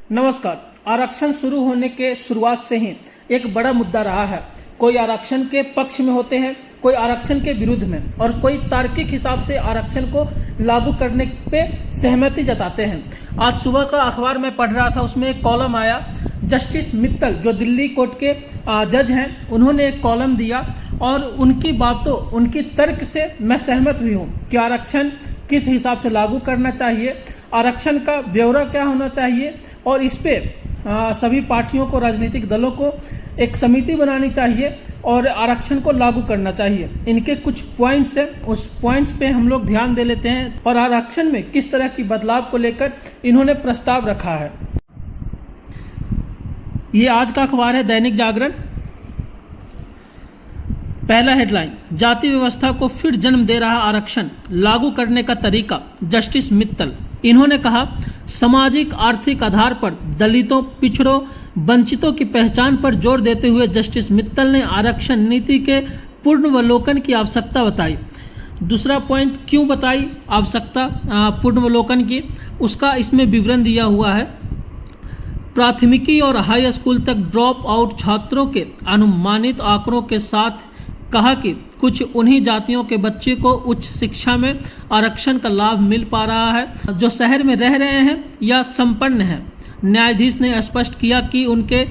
नमस्कार। आरक्षण शुरू होने के शुरुआत से ही एक बड़ा मुद्दा रहा है। कोई आरक्षण के पक्ष में होते हैं, कोई आरक्षण के विरुद्ध में और कोई तार्किक हिसाब से आरक्षण को लागू करने पे सहमति जताते हैं। आज सुबह का अखबार में पढ़ रहा था, उसमें एक कॉलम आया। जस्टिस मित्तल जो दिल्ली कोर्ट के जज हैं, उन्होंने एक कॉलम दिया और उनकी बातों, उनकी तर्क से मैं सहमत भी हूँ कि आरक्षण किस हिसाब से लागू करना चाहिए, आरक्षण का ब्यौरा क्या होना चाहिए और इस पे सभी पार्टियों को, राजनीतिक दलों को एक समिति बनानी चाहिए और आरक्षण को लागू करना चाहिए। इनके कुछ पॉइंट्स हैं, उस पॉइंट्स पे हम लोग ध्यान दे लेते हैं और आरक्षण में किस तरह की बदलाव को लेकर इन्होंने प्रस्ताव रखा है। ये आज का अखबार है दैनिक जागरण। पहला हेडलाइन, जाति व्यवस्था को फिर जन्म दे रहा आरक्षण, लागू करने का तरीका, जस्टिस मित्तल। इन्होंने कहा, सामाजिक आर्थिक आधार पर दलितों, पिछड़ों, वंचितों की पहचान पर जोर देते हुए जस्टिस मित्तल ने आरक्षण नीति के पुनर्वलोकन की आवश्यकता बताई। दूसरा पॉइंट, क्यों बताई आवश्यकता पुनर्वलोकन की, उसका इसमें विवरण दिया हुआ है। प्राथमिकी और हाई स्कूल तक ड्रॉप आउट छात्रों के अनुमानित आंकड़ों के साथ कहा कि कुछ उन्हीं जातियों के बच्चे को उच्च शिक्षा में आरक्षण का लाभ मिल पा रहा है जो शहर में रह रहे हैं या संपन्न हैं। न्यायाधीश ने स्पष्ट किया कि उनके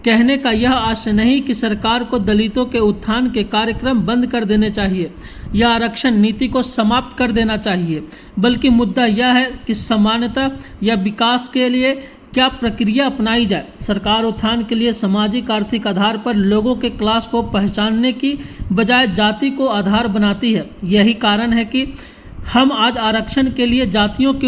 कहने का यह आशय नहीं कि सरकार को दलितों के उत्थान के कार्यक्रम बंद कर देने चाहिए या आरक्षण नीति को समाप्त कर देना चाहिए, बल्कि मुद्दा यह है कि समानता या विकास के लिए क्या प्रक्रिया अपनाई जाए। सरकार उत्थान के लिए सामाजिक आर्थिक आधार पर लोगों के क्लास को पहचानने की बजाय जाति को आधार बनाती है। यही कारण है कि हम आज आरक्षण के लिए जातियों के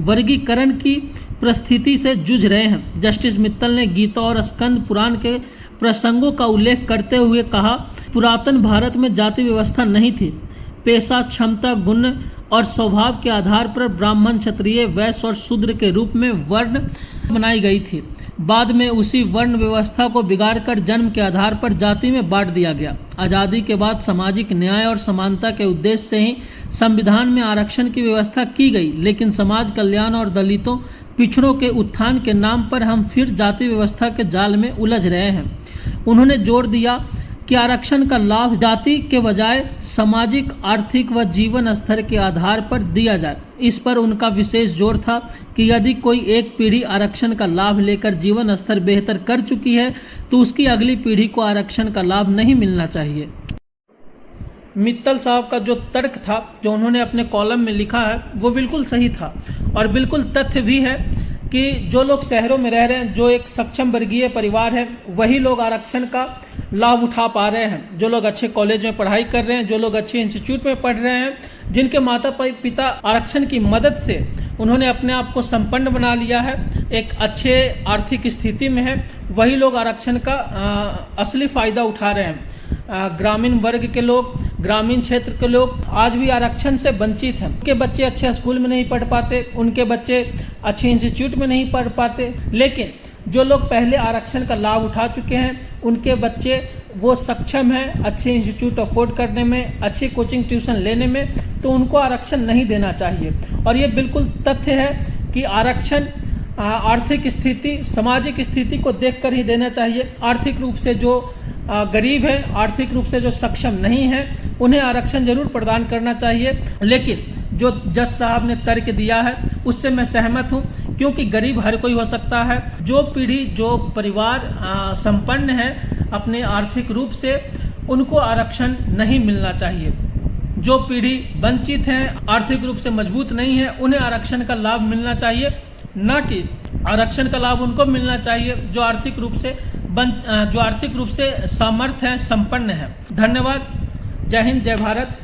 वर्गीकरण की परिस्थिति से जूझ रहे हैं। जस्टिस मित्तल ने गीता और स्कंद पुराण के प्रसंगों का उल्लेख करते हुए कहा, पुरातन भारत में जाति व्यवस्था नहीं थी। पेशा, क्षमता, गुण और स्वभाव के आधार पर ब्राह्मण, क्षत्रिय, वैश्य और शूद्र के रूप में वर्ण बनाई गई थी। बाद में उसी वर्ण व्यवस्था को बिगाड़कर जन्म के आधार पर जाति में बांट दिया गया। आज़ादी के बाद सामाजिक न्याय और समानता के उद्देश्य से ही संविधान में आरक्षण की व्यवस्था की गई, लेकिन समाज कल्याण और दलितों, पिछड़ों के उत्थान के नाम पर हम फिर जाति व्यवस्था के जाल में उलझ रहे हैं। उन्होंने जोर दिया कि आरक्षण का लाभ जाति के बजाय सामाजिक, आर्थिक व जीवन स्तर के आधार पर दिया जाए। इस पर उनका विशेष जोर था कि यदि कोई एक पीढ़ी आरक्षण का लाभ लेकर जीवन स्तर बेहतर कर चुकी है तो उसकी अगली पीढ़ी को आरक्षण का लाभ नहीं मिलना चाहिए। मित्तल साहब का जो तर्क था, जो उन्होंने अपने कॉलम में लिखा है, वो बिल्कुल सही था और बिल्कुल तथ्य भी है कि जो लोग शहरों में रह रहे हैं, जो एक सक्षम वर्गीय परिवार है, वही लोग आरक्षण का लाभ उठा पा रहे हैं। जो लोग अच्छे कॉलेज में पढ़ाई कर रहे हैं, जो लोग अच्छे इंस्टीट्यूट में पढ़ रहे हैं, जिनके माता पिता आरक्षण की मदद से उन्होंने अपने आप को संपन्न बना लिया है, एक अच्छे आर्थिक स्थिति में है, वही लोग आरक्षण का असली फायदा उठा रहे हैं। ग्रामीण वर्ग के लोग, ग्रामीण क्षेत्र के लोग आज भी आरक्षण से वंचित हैं। उनके बच्चे अच्छे स्कूल में नहीं पढ़ पाते, उनके बच्चे अच्छे इंस्टीट्यूट में नहीं पढ़ पाते, लेकिन जो लोग पहले आरक्षण का लाभ उठा चुके हैं, उनके बच्चे वो सक्षम हैं अच्छे इंस्टीट्यूट अफोर्ड करने में, अच्छी कोचिंग ट्यूशन लेने में, तो उनको आरक्षण नहीं देना चाहिए। और ये बिल्कुल तथ्य है कि आरक्षण आर्थिक स्थिति, सामाजिक स्थिति को देखकर ही देना चाहिए। आर्थिक रूप से जो गरीब है, आर्थिक रूप से जो सक्षम नहीं है, उन्हें आरक्षण जरूर प्रदान करना चाहिए। लेकिन जो जज साहब ने तर्क दिया है उससे मैं सहमत हूं, क्योंकि गरीब हर कोई हो सकता है। जो पीढ़ी, जो परिवार संपन्न है अपने आर्थिक रूप से, उनको आरक्षण नहीं मिलना चाहिए। जो पीढ़ी वंचित है, आर्थिक रूप से मजबूत नहीं है, उन्हें आरक्षण का लाभ मिलना चाहिए, न कि आरक्षण का लाभ उनको मिलना चाहिए जो आर्थिक रूप से समर्थ हैं, संपन्न हैं। धन्यवाद। जय हिंद, जय भारत।